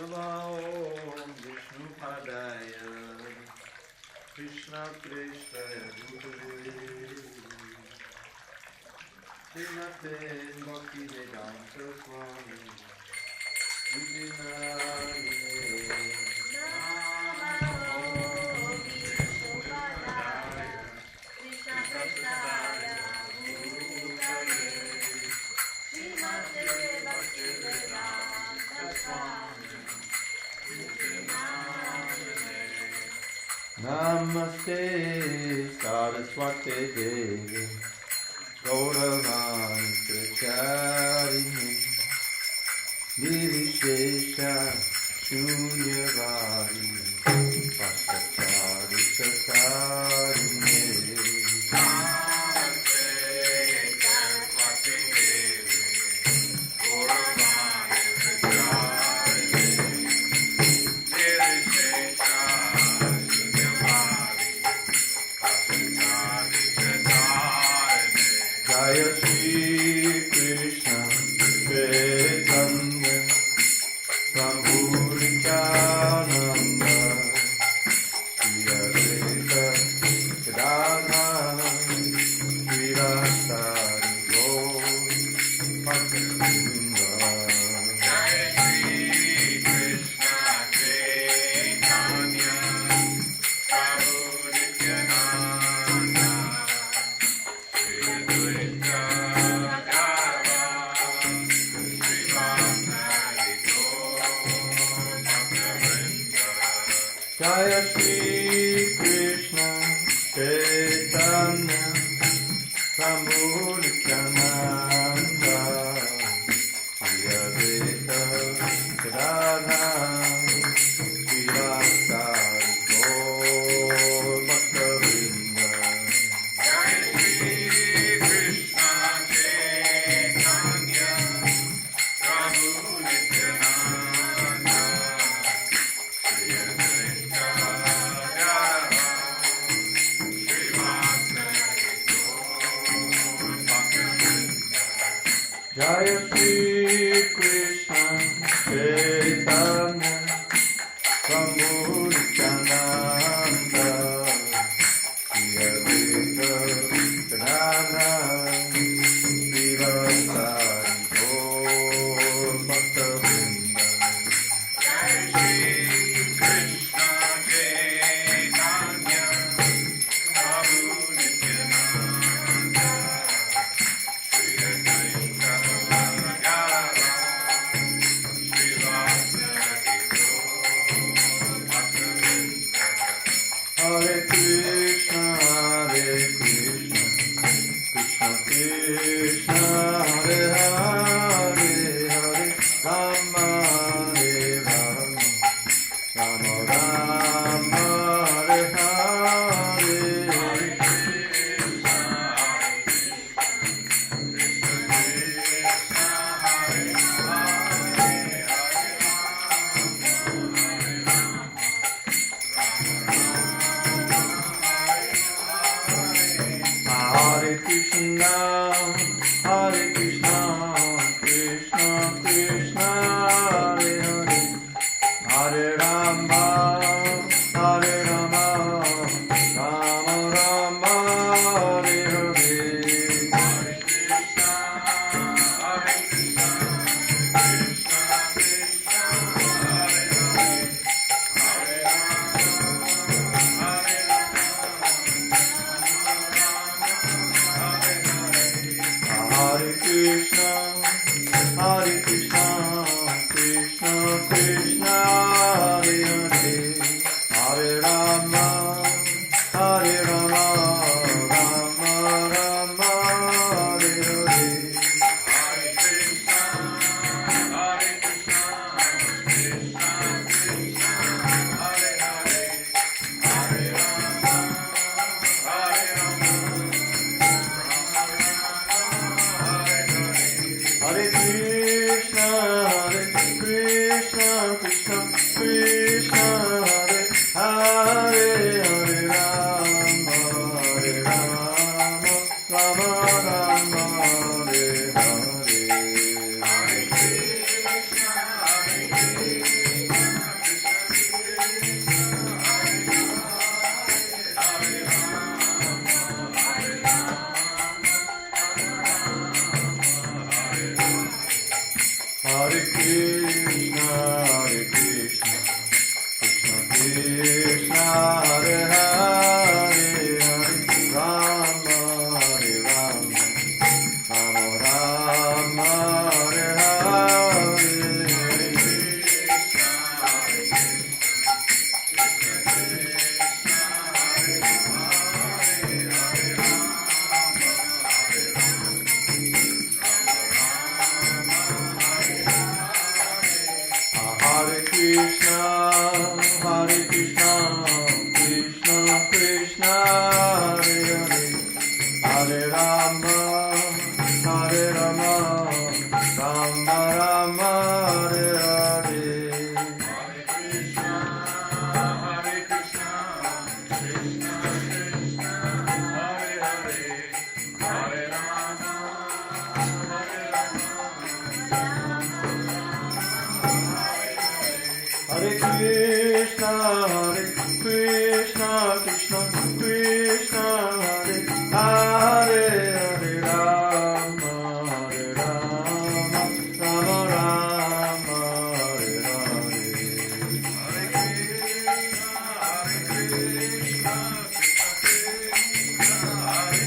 Namo Vishnu Padaya Krishna Prestaya Bhutale Srimate Bhakti Vedanta Swami Iti Namine Namaste Saraswati Devi Gauravani Pracharini Nirvishesha Shunyavadi Pasachari Satarini Jaya Shri Krishna Chaitanya Prabhu Nityananda Shri Advaita Gadadhara Shri Rasari Gaur Bhakta-vrinda. Jaya Shri Krishna Chaitanya Prabhu Nityananda Jaya Shri Krishna Chaitanya Prabhu Nityananda Shri Advaita Gadadhara Shri Rasari Gaur Bhakta-vrinda. Jaya Shri Krishna Chaitanya Prabhu Nityananda Shri Advaita Gadadhara Shri Rasari Gaur Bhakta-vrinda. Jaya Shri Krishna Chaitanya Prabhu Nityananda Shri Advaita Gadadhara Shri Rasari Gaur Bhakta-vrinda. Jaya Shri Krishna Chaitanya Prabhu Nityananda Shri Advaita Gadadhara Shri Rasari Gaur Bhakta-vrinda. Hare Krishna, Hare Krishna, Krishna Krishna, Hare Hare, Hare Rama, Hare Rama, Rama Rama, Hare Hare, Hare Krishna, Hare Krishna, Krishna Krishna, Hare Hare, Hare Hare Krishna, Hare Krishna, Krishna Krishna, Hare Hare, Hare Rama, Hare Rama, Rama Rama, Hare Hare, Hare Krishna, Hare Krishna, Krishna Krishna, Hare Hare, Hare Rama, Hare Rama, Hare Krishna, Hare Krishna, Krishna Krishna, Hare Hare, Hare Rama, Hare Rama, Rama Rama, Hare Hare, Hare Rama, Hare Rama, Rama Rama, Hare Hare. Hare Krishna, Krishna Krishna, Hare Hare, Hare Rama, Hare Rama, Hare Krishna, Krishna Krishna, Hare Hare, Hare Rama, Hare Rama, Rama Rama, Hare Hare. Hare Krishna, Krishna Krishna, Hare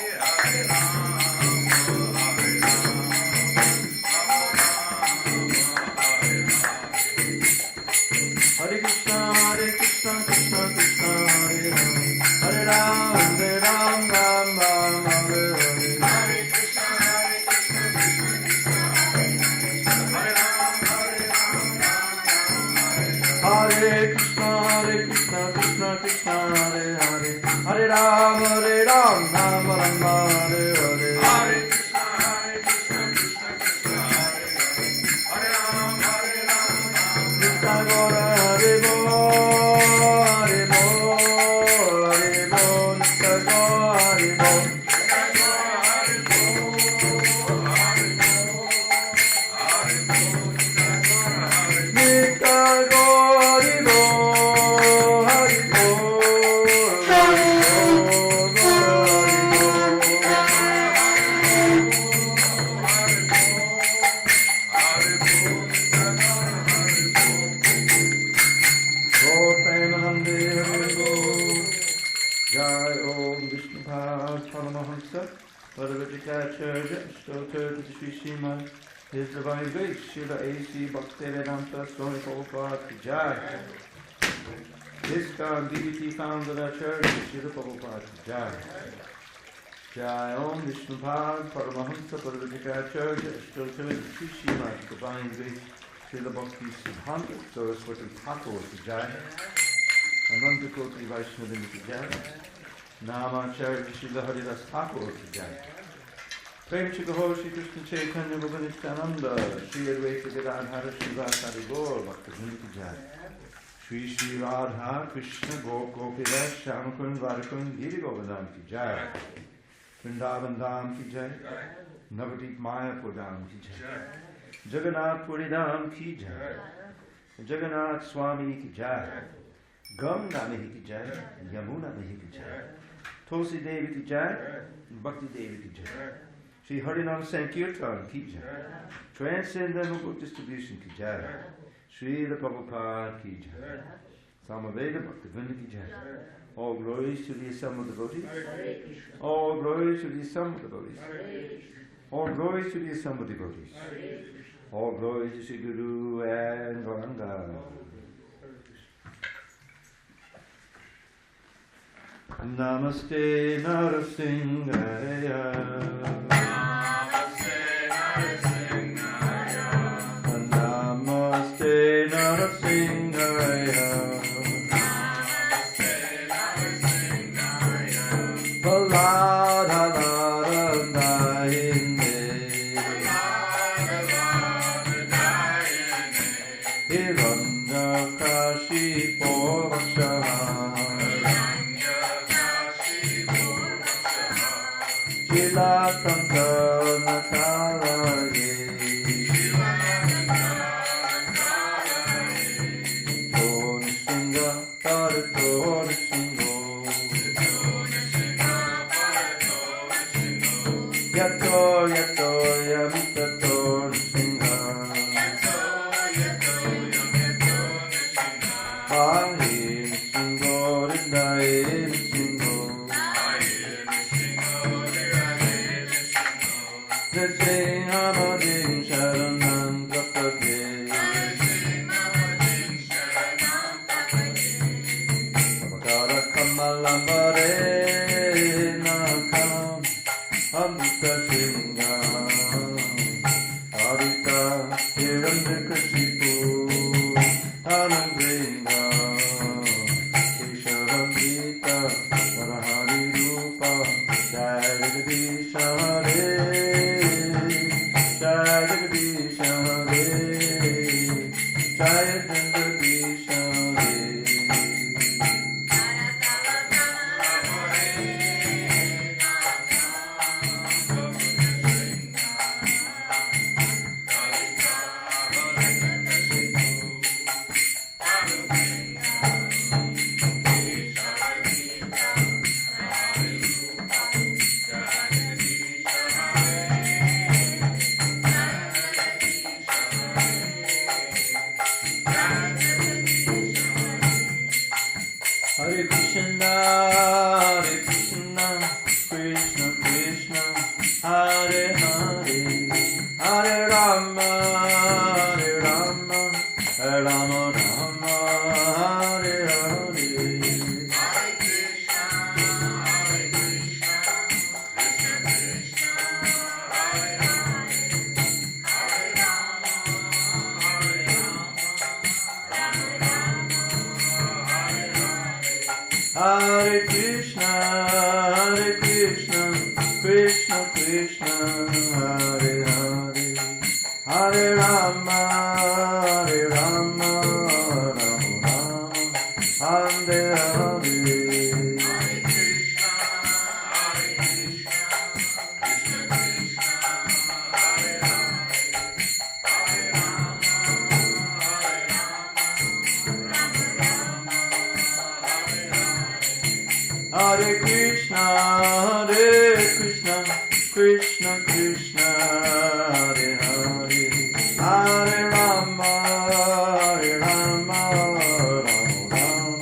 Hare, Hare Rama, Hare Hare Krishna, Krishna Krishna, Hare Hare, Hare Ram, Ram Ram, Hare Hare. Hare Krishna, Krishna Krishna, Hare Ram, Hare Krishna, Krishna Krishna, Hare Hare, Hare Ram, Ram Ram, Hare Hare. Hare Krishna, Krishna Krishna, Hare Ram, Krishna Gora, Hare Bo, Hare Bo, Hare Bo, Krishna Gora, Hare Bo, Nitya Gori Bo, Hare Bo, Hare Bo, Lord Premanande Hare Bo. Jai Om Vishnupad Paramahamsa, Bhagavad-Gita Stoter to Sri Srimad, His Divine Grace, Srila A.C. Bhaktivedanta Swami Prabhupada ki Jai. ISKCON DVT founder Acharya Srila Prabhupada ki Jai. Jai Om Vishnupad Paramahamsa, Bhagavad-Gita Stoter to Sri Srimad, Divine Grace, Srila Bhakti Siddhanta Saraswati Thakur ki Jai. Ananta Koti Vaishnavini ki Jai. Namacharya Srila Haridas Thakur ki Jai. Prem Chikaho Shri Krishna Chaitanya Bhavanityananda, Shri Advaita Gadadhara Srivasa Gaur Bhaktivinoda ki Jai. Shri Shri Radha Krishna Gopira Shamakun Varakun Giri Govardhan ki Jai. Vrindavan Dham ki Jai. Navadip Mayapur Dham ki Jai. Jagannath Puri Dham ki Jai. Jagannath Swami ki Jai. Ganga Mehi ki Jai. Yamuna Mehi ki Jai. Tulsi Devi ki Jai. Bhakti Devi ki Jai. Shri Harinam Sankirtan ki Jai. Transcendental Book Distribution ki Jai. Shri Prabhupada ki Jai. Samaveda Bhaktivinoda ki Jai. All glories to the assembled devotees. All glories to the assembled devotees. All glories to the assembled devotees. All glories to Sri Guru and Gauranga. Namaste Narasimhaya. Namaste Narasimhaya. Namaste Narasimhaya. Namaste Narasimhaya. Baladhaladayine. Hiranyakashipo Vakshaha. Chilatantanakalaye. Tonishinga Taritonishingo. Yato Yato Yamita Tonishinga. Ahin Shingo Rindayin Shingo. Nrsimhamadin Sharanam Prapade. Avakara Kamalambare Nakam Amrita Shinga. Adita Hiranyakashipu Anandringa. Keshavam Gita Narahari Rupa Jai Jagadish Hare Jai Jagadish Hare Jai Jagadish Hare Hare Krishna, Krishna Krishna, Hare Hare, Hare Rama, Rama Rama, Hare Hare. Hare Krishna, Krishna Krishna, Hare Hare, Hare Rama, Rama Rama, Hare Hare. Hare Krishna, Krishna Krishna, Hare Hare, Hare Rama, Rama Rama,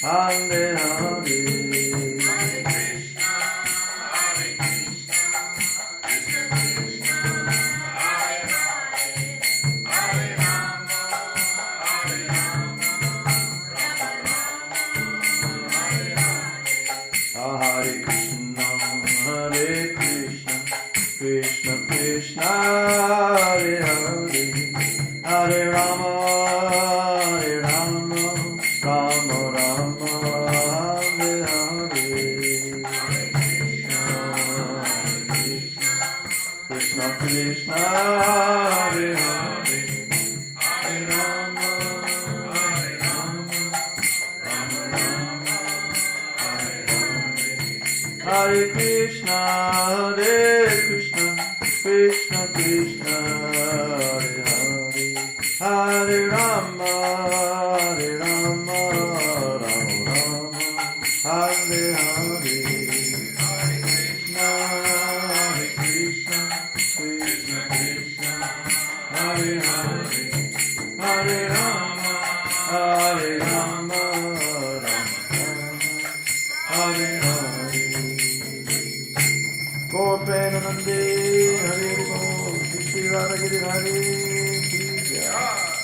Hare Hare. Hare Krishna, Krishna Krishna, Hare Hare, Hare Rama, Rama Rama, Hare Hare. Krishna Krishna, Hare Hare, Hare Rama, Hare Krishna, Krishna Krishna, Hare Hare, Hare Rama, Rama Rama, Hare Hare. Hare Krishna, Krishna Krishna, Hare Hare, Hare Rama, Rama Hare Hare. Gopenanande, Hare Gopal, Shri Radha Giri Hare, Jai.